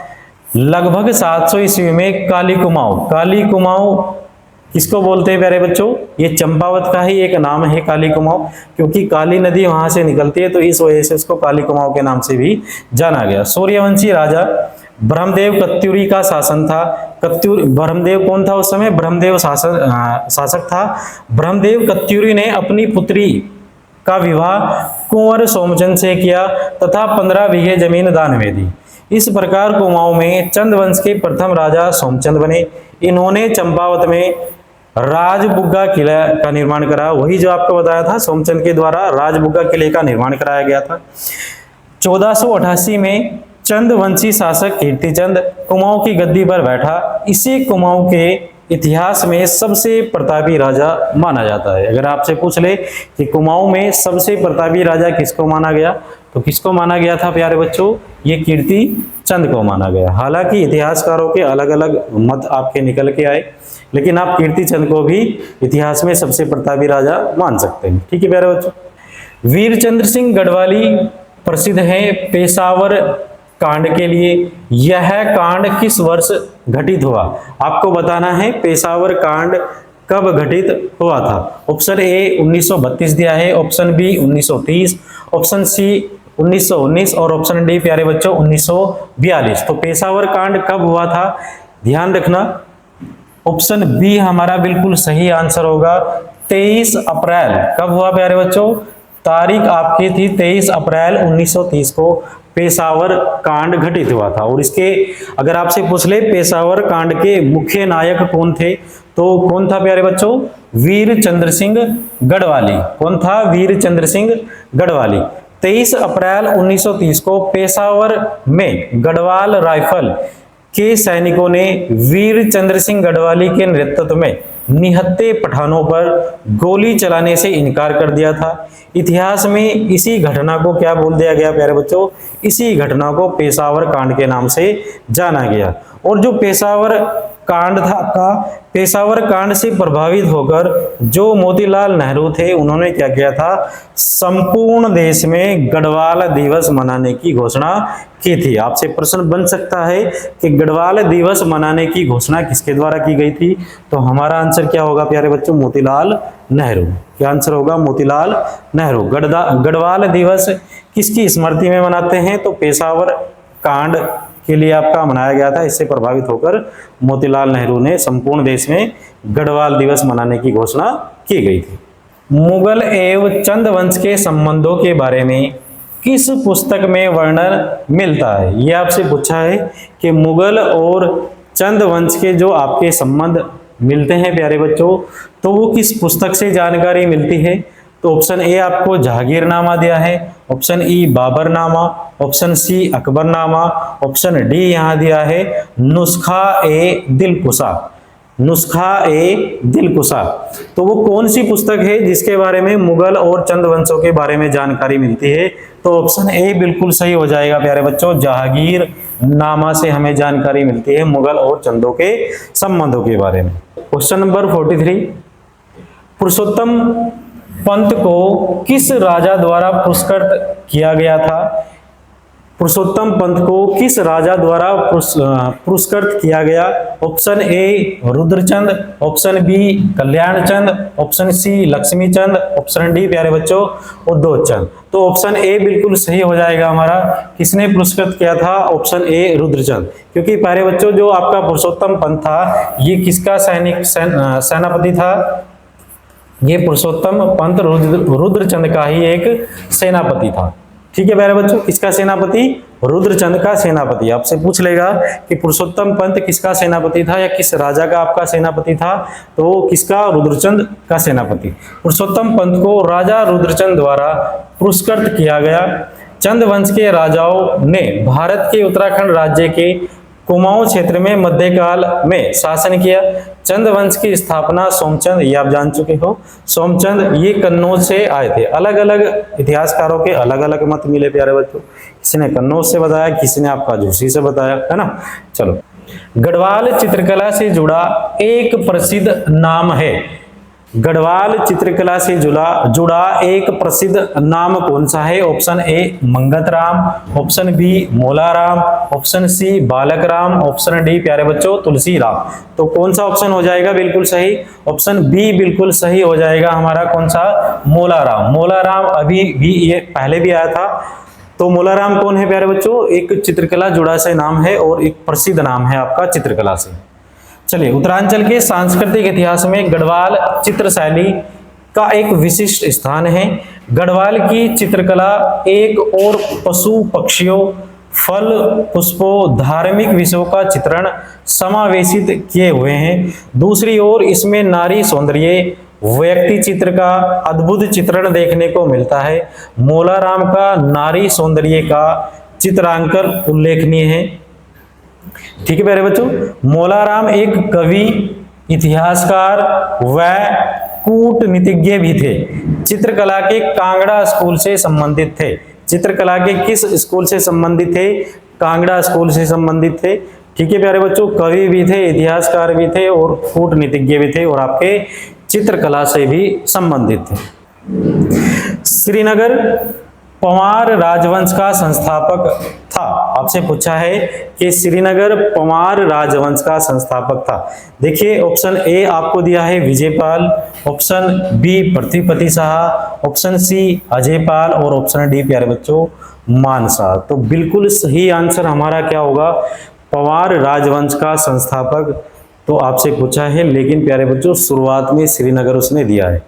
S1: लगभग 700 ईस्वी में काली कुमाऊं किसको बोलते हैं प्यारे बच्चों? ये चंपावत का ही एक नाम है काली कुमाऊं, क्योंकि काली नदी वहां से निकलती है, तो इस वजह से इसको काली कुमाऊं के नाम से भी जाना गया। सूर्यवंशी राजा ब्रह्मदेव कत्यूरी का शासन था। ब्रह्मदेव कौन था उस समय? ब्रह्मदेव शासक था। ब्रह्मदेव कत्यूरी ने अपनी पुत्री का विवाह कुंवर सोमचंद से किया तथा 15 बीघे जमीन दान में दी। इस प्रकार कुमाऊं में चंद वंश के प्रथम राजा सोमचंद बने। इन्होंने चंपावत में राजबुग्गा किला का निर्माण करा, वही जो आपको बताया था सोमचंद के द्वारा राजबुग्गा किले का निर्माण कराया गया था। 1488 में चंद वंशी शासक कीर्तिचंद कुमाऊं की गद्दी पर बैठा। इसे कुमाऊं के इतिहास में सबसे प्रतापी राजा माना जाता है। अगर आपसे पूछ ले कि कुमाऊं में सबसे प्रतापी राजा किसको माना गया, तो किसको माना गया था प्यारे बच्चों? ये कीर्तिचंद को माना गया। हालांकि इतिहासकारों के अलग अलग मत आपके निकल के आए, लेकिन आप कीर्तिचंद को भी इतिहास में सबसे प्रतापी राजा मान सकते हैं। ठीक है प्यारे बच्चों। वीरचंद्र सिंह गढ़वाली प्रसिद्ध है पेशावर कांड के लिए। यह कांड किस वर्ष घटित हुआ? आपको बताना है पेशावर कांड कब घटित हुआ था। ऑप्शन ए 1932 दिया है, ऑप्शन बी 1930, ऑप्शन सी 1919 और ऑप्शन डी प्यारे बच्चों 1942। तो पेशावर कांड कब हुआ था? ध्यान रखना, ऑप्शन बी हमारा बिल्कुल सही आंसर होगा। 23 अप्रैल। कब हुआ प्यारे बच्चों? तारीख आपकी थी 23 अप्रैल 1930 को पेशावर कांड घटित हुआ था। और इसके अगर आपसे पूछ ले पेशावर कांड के मुख्य नायक कौन थे, तो कौन था प्यारे बच्चों? वीरचंद्र सिंह गढ़वाली। कौन था? वीरचंद्र सिंह गढ़वाली। 23 अप्रैल 1930 को पेशावर में गढ़वाल राइफल के सैनिकों ने वीरचंद्र सिंह गढ़वाली के नेतृत्व में निहत्थे पठानों पर गोली चलाने से इनकार कर दिया था। इतिहास में इसी घटना को क्या बोल दिया गया प्यारे बच्चों? इसी घटना को पेशावर कांड के नाम से जाना गया। और जो पेशावर कांड था पेशावर कांड से प्रभावित होकर जो मोतीलाल नेहरू थे, उन्होंने क्या किया था? संपूर्ण देश में गढ़वाल दिवस मनाने की घोषणा की थी। आपसे प्रश्न बन सकता है कि गढ़वाल दिवस मनाने की घोषणा किसके द्वारा की गई थी? तो हमारा आंसर क्या होगा प्यारे बच्चों? मोतीलाल नेहरू। क्या आंसर होगा? मोतीलाल नेहरू। गढ़वाल दिवस किसकी स्मृति में मनाते हैं? तो पेशावर कांड के लिए आपका मनाया गया था। इससे प्रभावित होकर मोतीलाल नेहरू ने संपूर्ण देश में गढ़वाल दिवस मनाने की घोषणा की गई थी। मुगल एवं चंद वंश के संबंधों के बारे में किस पुस्तक में वर्णन मिलता है? ये आपसे पूछा है कि मुगल और चंद वंश के जो आपके संबंध मिलते हैं प्यारे बच्चों, तो वो किस पुस्तक से जानकारी मिलती है? तो ऑप्शन ए आपको जहांगीरनामा दिया है, option E Baburnama, option C Akbarnama, option D यहाँ दिया है नुस्खा ए दिलकुशा। नुस्खा ए दिलकुशा। तो वो कौन सी पुस्तक है जिसके बारे में मुगल और चंद वंशों के बारे में जानकारी मिलती है? तो ऑप्शन ए बिल्कुल सही हो जाएगा प्यारे बच्चों। जहांगीरनामा से हमें जानकारी मिलती है मुगल और चंदों के संबंधों के बारे में। क्वेश्चन नंबर 43, पुरुषोत्तम पंत को किस राजा द्वारा पुरस्कृत किया गया था? पुरुषोत्तम पंत को किस राजा द्वारा पुरस्कृत किया गया? Option A Rudrachand, option B Kalyanchand, option C Lakshmichand, option D प्यारे बच्चों उद्योतचंद। तो ऑप्शन ए बिल्कुल सही हो जाएगा हमारा। किसने पुरस्कृत किया था? Option A Rudrachand. क्योंकि प्यारे बच्चों जो आपका पुरुषोत्तम पंत था ये किसका सेनापति था? ये पुरुषोत्तम पंत रुद्रचंद का ही एक सेनापति था। ठीक है प्यारे बच्चों, किसका सेनापति? रुद्रचंद का सेनापति। आपसे पूछ लेगा कि पुरुषोत्तम पंत किसका सेनापति था या किस राजा का आपका सेनापति था, तो किसका, रुद्रचंद का सेनापति। पुरुषोत्तम पंत को राजा रुद्रचंद द्वारा पुरस्कृत किया गया। चंद वंश के राजाओं ने भारत के उत्तराखंड राज्य के कुमाऊं क्षेत्र में मध्यकाल में शासन किया। चंद वंश की स्थापना सोमचंद, ये आप जान चुके हो, सोमचंद ये कन्नौज से आए थे। अलग अलग इतिहासकारों के अलग अलग मत मिले प्यारे बच्चों, किसी ने कन्नौज से बताया, किसी ने आपका झूसी से बताया, है ना। चलो, गढ़वाल चित्रकला से जुड़ा एक प्रसिद्ध नाम है। गढ़वाल चित्रकला से जुड़ा एक प्रसिद्ध नाम कौन सा है? Option A Mangatram, option B Molaram, option C Balakram, option D प्यारे बच्चों तुलसीराम। तो कौन सा ऑप्शन हो जाएगा बिल्कुल सही? ऑप्शन बी बिल्कुल सही हो जाएगा हमारा, कौन सा? मोलाराम। मोलाराम अभी भी, ये पहले भी आया था। तो मोलाराम कौन है प्यारे बच्चों? एक चित्रकला जुड़ा से नाम है और एक प्रसिद्ध नाम है आपका चित्रकला से। चलिए, उत्तरांचल के सांस्कृतिक इतिहास में गढ़वाल चित्र शैली का एक विशिष्ट स्थान है। गढ़वाल की चित्रकला एक और पशु पक्षियों, फल पुष्पों, धार्मिक विषयों का चित्रण समावेशित किए हुए हैं। दूसरी ओर इसमें नारी सौंदर्य, व्यक्ति चित्र का अद्भुत चित्रण देखने को मिलता है। मोलाराम का नारी सौंदर्य का चित्रांकन उल्लेखनीय है। ठीक है प्यारे बच्चों, मोलाराम एक कवि, इतिहासकार व कूटनीतिज्ञ भी थे। चित्रकला के कांगड़ा स्कूल से संबंधित थे। चित्रकला के किस स्कूल से संबंधित थे? कांगड़ा स्कूल से संबंधित थे। ठीक है प्यारे बच्चों, कवि भी थे, इतिहासकार भी थे और कूटनीतिज्ञ भी थे और आपके चित्रकला से भी संबंधित थे। श्रीनगर पंवार राजवंश का संस्थापक था। आपसे पूछा है कि श्रीनगर पंवार राजवंश का संस्थापक था। देखिए, ऑप्शन ए आपको दिया है Vijaypal, option B पृथ्वीपति Shah, option सी अजयपाल और ऑप्शन डी प्यारे बच्चों मानशाह। तो बिल्कुल सही आंसर हमारा क्या होगा? पंवार राजवंश का संस्थापक तो आपसे पूछा है, लेकिन प्यारे बच्चों शुरुआत में श्रीनगर उसने दिया है।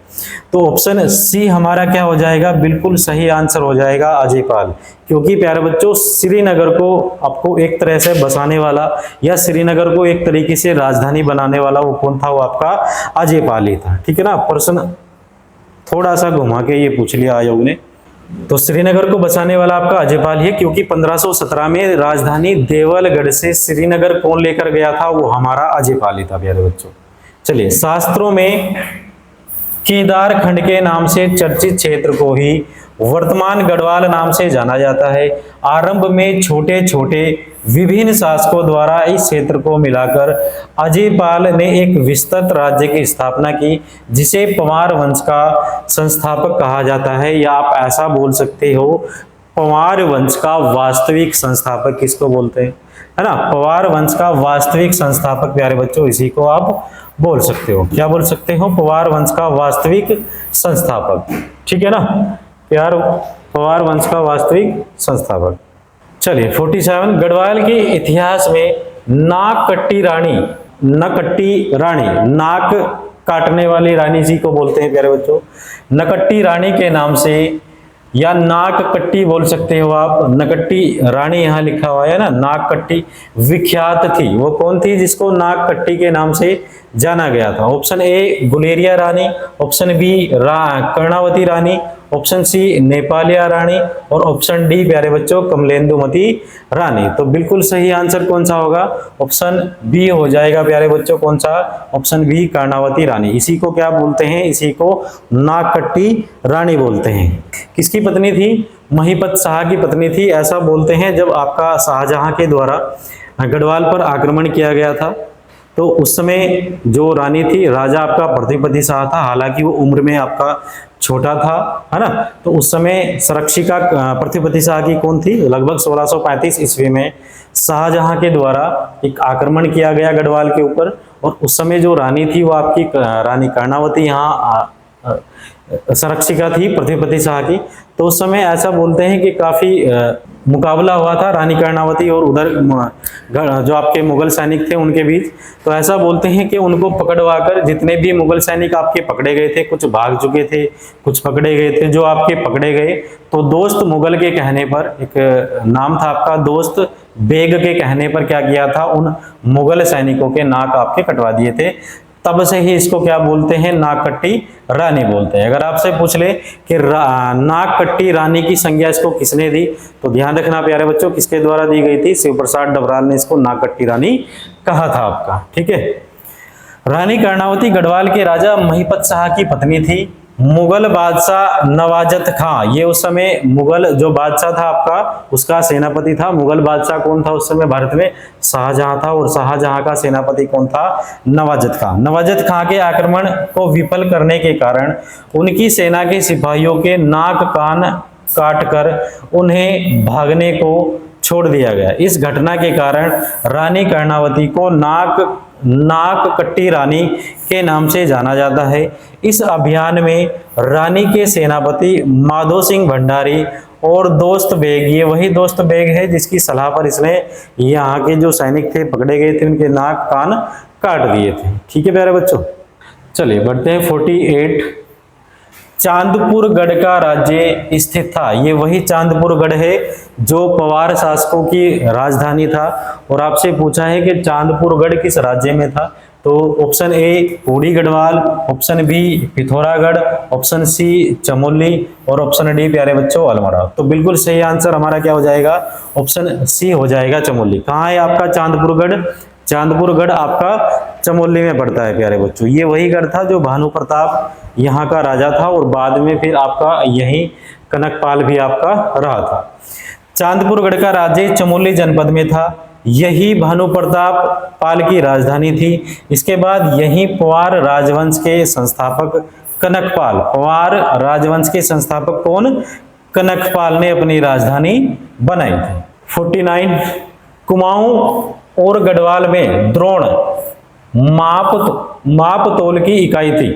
S1: तो ऑप्शन सी हमारा क्या हो जाएगा? बिल्कुल सही आंसर हो जाएगा अजयपाल, क्योंकि प्यारे बच्चों श्रीनगर को आपको एक तरह से बसाने वाला या श्रीनगर को एक तरीके से राजधानी बनाने वाला वो कौन था? वो आपका अजयपाल ही था। ठीक है ना। प्रश्न थोड़ा सा घुमा के ये पूछ लिया आयोग ने। तो श्रीनगर को बसाने वाला आपका अजयपाल ही, क्योंकि 1517 में राजधानी देवलगढ़ से श्रीनगर कौन लेकर गया था? वो हमारा अजयपाल ही था प्यारे बच्चों। चलिए, शास्त्रों में केदार खंड के नाम से चर्चित क्षेत्र को ही वर्तमान गढ़वाल नाम से जाना जाता है। आरंभ में छोटे छोटे विभिन्न शासकों द्वारा इस क्षेत्र को मिलाकर अजयपाल ने एक विस्तृत राज्य की स्थापना की, जिसे पंवार वंश का संस्थापक कहा जाता है। या आप ऐसा बोल सकते हो, पंवार वंश का वास्तविक संस्थापक किसको बोलते हैं? है ना, पंवार वंश का वास्तविक संस्थापक प्यारे बच्चों इसी को आप बोल सकते हो। क्या बोल सकते हो? पंवार वंश का वास्तविक संस्थापक। ठीक है ना, पंवार वंश का वास्तविक संस्थापक। चलिए 47, गढ़वाल के इतिहास में नाक कट्टी रानी, नाक काटने वाली रानी जी को बोलते हैं प्यारे बच्चों। नकट्टी रानी के नाम से या नाक कट्टी बोल सकते हो आप। नकट्टी रानी यहाँ लिखा हुआ है ना, नाक कट्टी विख्यात थी। वो कौन थी जिसको नाक कट्टी के नाम से जाना गया था? Option A Guleria Rani, option B Karnavati Rani, option C Nepalia Rani और ऑप्शन डी प्यारे बच्चों कमलेंदुमती रानी। तो बिल्कुल सही आंसर कौन सा होगा? ऑप्शन बी हो जाएगा प्यारे बच्चों। कौन सा? ऑप्शन बी कर्णावती रानी। इसी को क्या बोलते हैं? इसी को नाककट्टी रानी बोलते हैं। किसकी पत्नी थी? महीपत शाह की पत्नी थी। ऐसा बोलते हैं जब आपका शाहजहां के द्वारा गढ़वाल पर आक्रमण किया गया था, तो उस समय जो रानी थी, राजा आपका पृथ्वीपति शाह था। हालांकि वो उम्र में आपका छोटा था, है ना। तो उस समय संरक्षिका पृथ्वीपति शाह की कौन थी? लगभग 1635 ईस्वी में शाहजहां के द्वारा एक आक्रमण किया गया गढ़वाल के ऊपर, और उस समय जो रानी थी वो आपकी रानी कर्णावती यहाँ संरक्षिका थी पृथ्वीपति शाह की। तो उस समय ऐसा बोलते हैं कि काफी मुकाबला हुआ था रानी कर्णावती और उधर जो आपके मुगल सैनिक थे उनके बीच। तो ऐसा बोलते हैं कि उनको पकड़वाकर जितने भी मुगल सैनिक आपके पकड़े गए थे, कुछ भाग चुके थे, कुछ पकड़े गए थे, जो आपके पकड़े गए तो दोस्त मुगल के कहने पर, एक नाम था आपका दोस्त बेग के कहने पर क्या किया था, उन मुगल सैनिकों के नाक आपके कटवा दिए थे। तब से ही इसको क्या बोलते हैं, नाक कट्टी रानी बोलते हैं। अगर आपसे पूछ ले कि नाक कट्टी रानी की संज्ञा इसको किसने दी, तो ध्यान रखना प्यारे बच्चों किसके द्वारा दी गई थी, शिव प्रसाद डबराल ने इसको नाक कट्टी रानी कहा था आपका। ठीक है। रानी कर्णावती गढ़वाल के राजा महिपत शाह की पत्नी थी। मुगल बादशाह नवाजत खां, ये उस समय मुगल जो बादशाह था आपका उसका सेनापति था। मुगल बादशाह कौन था उस समय भारत में, शाहजहां था, और शाहजहां का सेनापति कौन था, नवाजत खां। नवाजत खां के आक्रमण को विफल करने के कारण उनकी सेना के सिपाहियों के नाक कान काटकर उन्हें भागने को छोड़ दिया गया। इस घटना के कारण रानी कर्णावती को नाक कट्टी रानी के नाम से जाना जाता है। इस अभियान में रानी के सेनापति माधो सिंह भंडारी और दोस्त बेग, ये वही दोस्त बेग है जिसकी सलाह पर इसने यहाँ के जो सैनिक थे पकड़े गए थे उनके नाक कान काट दिए थे। ठीक है प्यारे बच्चों, चलिए बढ़ते हैं 48। चांदपुर गढ़ का राज्य स्थित था। ये वही चांदपुर गढ़ है जो पवार शासकों की राजधानी था। और आपसे पूछा है कि चांदपुर गढ़ किस राज्य में था, तो option A Pauri Garhwal, option B Pithoragarh, option C Chamoli और ऑप्शन डी प्यारे बच्चों अल्मोड़ा। तो बिल्कुल सही आंसर हमारा क्या हो जाएगा, ऑप्शन सी हो जाएगा चमोली। कहाँ है आपका चांदपुर गढ़, चांदपुर गढ़ आपका चमोली में पड़ता है प्यारे बच्चों। ये वही गढ़ था जो भानु प्रताप यहाँ का राजा था और बाद में फिर आपका यही कनकपाल भी आपका रहा था। चांदपुर गढ़ का राज्य चमोली जनपद में था। यही भानु प्रताप पाल की राजधानी थी। इसके बाद यही पवार राजवंश के संस्थापक कनकपाल, पवार राजवंश के संस्थापक कौन, कनकपाल ने अपनी राजधानी बनाई थी। 49 कुमाऊं और गढ़वाल में द्रोण माप तोल की इकाई थी।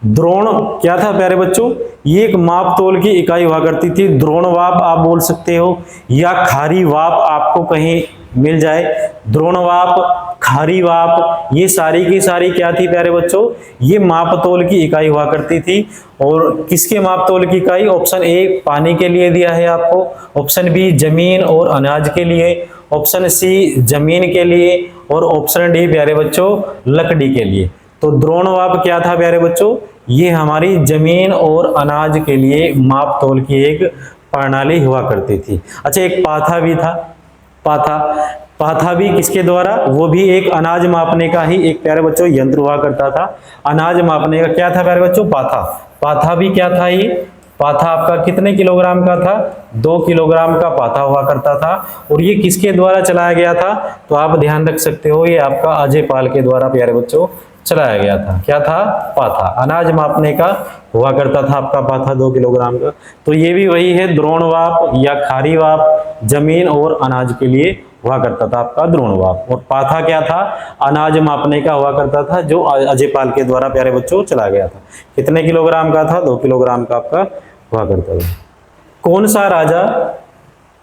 S1: द्रोण क्या था प्यारे बच्चों, ये एक माप तोल की इकाई हुआ करती थी। द्रोणवाप आप बोल सकते हो या खारी वाप आपको कहीं मिल जाए। द्रोणवाप, खारी वाप, ये सारी की सारी क्या थी प्यारे बच्चों, ये माप तोल की इकाई हुआ करती थी। और किसके माप तोल की इकाई, ऑप्शन ए पानी के लिए दिया है आपको, ऑप्शन बी जमीन और अनाज के लिए, ऑप्शन सी जमीन के लिए और ऑप्शन डी प्यारे बच्चों लकड़ी के लिए। तो द्रोणवाप क्या था प्यारे बच्चों, ये हमारी जमीन और अनाज के लिए माप तोल की एक प्रणाली हुआ करती थी। अच्छा, एक पाथा भी था। पाथा भी किसके द्वारा, वो भी एक अनाज मापने का ही एक प्यारे बच्चों यंत्र हुआ करता था। अनाज मापने का क्या था प्यारे बच्चों, पाथा भी क्या था, ये पाथा आपका कितने किलोग्राम का था, 2 किलोग्राम का पाथा हुआ करता था। और ये किसके द्वारा चलाया गया था, तो आप ध्यान रख सकते हो ये आपका अजय पाल के द्वारा प्यारे बच्चों चलाया गया था। क्या था, पाथा, अनाज मापने का हुआ करता था आपका पाथा 2 किलोग्राम का। तो ये भी वही है, द्रोणवाप या खारी वाप जमीन और अनाज के लिए हुआ करता था आपका द्रोणवाप। और पाथा क्या था, अनाज मापने का हुआ करता था जो अजय पाल के द्वारा प्यारे बच्चों चला गया था। कितने किलोग्राम का था, 2 किलोग्राम का आपका हुआ करता था। कौन सा राजा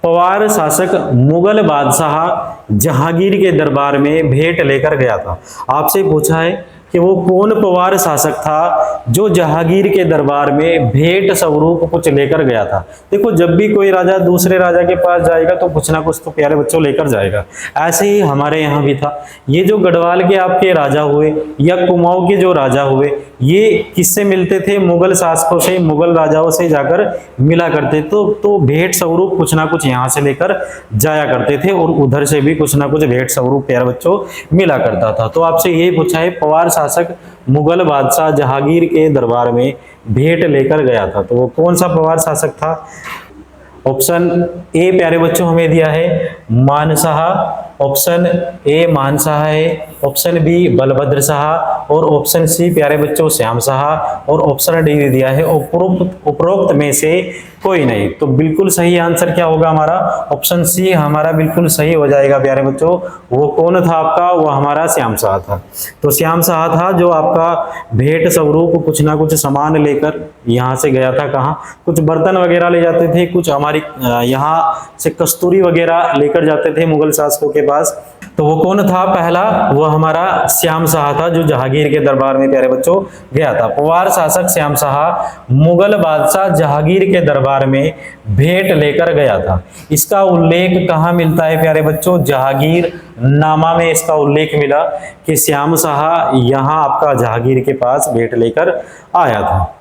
S1: पवार शासक मुगल बादशाह जहांगीर के दरबार में भेंट लेकर गया था। आपसे पूछा है कि वो कौन पवार शासक था जो जहांगीर के दरबार में भेंट स्वरूप कुछ लेकर गया था। देखो, जब भी कोई राजा दूसरे राजा के पास जाएगा तो कुछ ना कुछ तो प्यारे बच्चों लेकर जाएगा। ऐसे ही हमारे यहाँ भी था। ये जो गढ़वाल के आपके राजा हुए या कुमाऊं के जो राजा हुए, ये किससे मिलते थे, मुगल शासकों से, मुगल राजाओं से जाकर मिला करते। तो भेंट स्वरूप कुछ ना कुछ यहाँ से लेकर जाया करते थे और उधर से भी कुछ ना कुछ भेंट स्वरूप प्यारे बच्चों मिला करता था। तो आपसे यही पूछा है, पवार शासक मुगल बादशाह जहांगीर के दरबार में भेंट लेकर गया था, तो वो कौन सा पवार शासक था। ऑप्शन ए प्यारे बच्चों हमें दिया है मानशाह, ऑप्शन ए मानशाह है, ऑप्शन बी बलभद्र शाह और ऑप्शन सी प्यारे बच्चों श्याम शाह और ऑप्शन डी दिया है उपरोक्त में से कोई नहीं। तो बिल्कुल सही आंसर क्या होगा हमारा? ऑप्शन सी हमारा बिल्कुल सही हो जाएगा प्यारे बच्चों। वो कौन था आपका? वो हमारा श्याम शाह था। तो श्याम शाह था जो आपका भेंट स्वरूप कुछ ना कुछ सामान लेकर यहाँ से गया था। कहाँ? कुछ बर्तन वगैरह ले जाते थे, कुछ हमारी यहाँ से कस्तूरी वगैरह लेकर जाते थे मुगल शासकों के पास। तो वो कौन था पहला? वो हमारा श्याम शाह था जो जहांगीर के दरबार में प्यारे बच्चों गया था। पवार शासक श्याम शाह मुगल बादशाह जहांगीर के दरबार में भेंट लेकर गया था। इसका उल्लेख कहाँ मिलता है प्यारे बच्चों? जहांगीर नामा में इसका उल्लेख मिला कि श्याम शाह यहाँ आपका जहांगीर के पास भेंट लेकर आया था।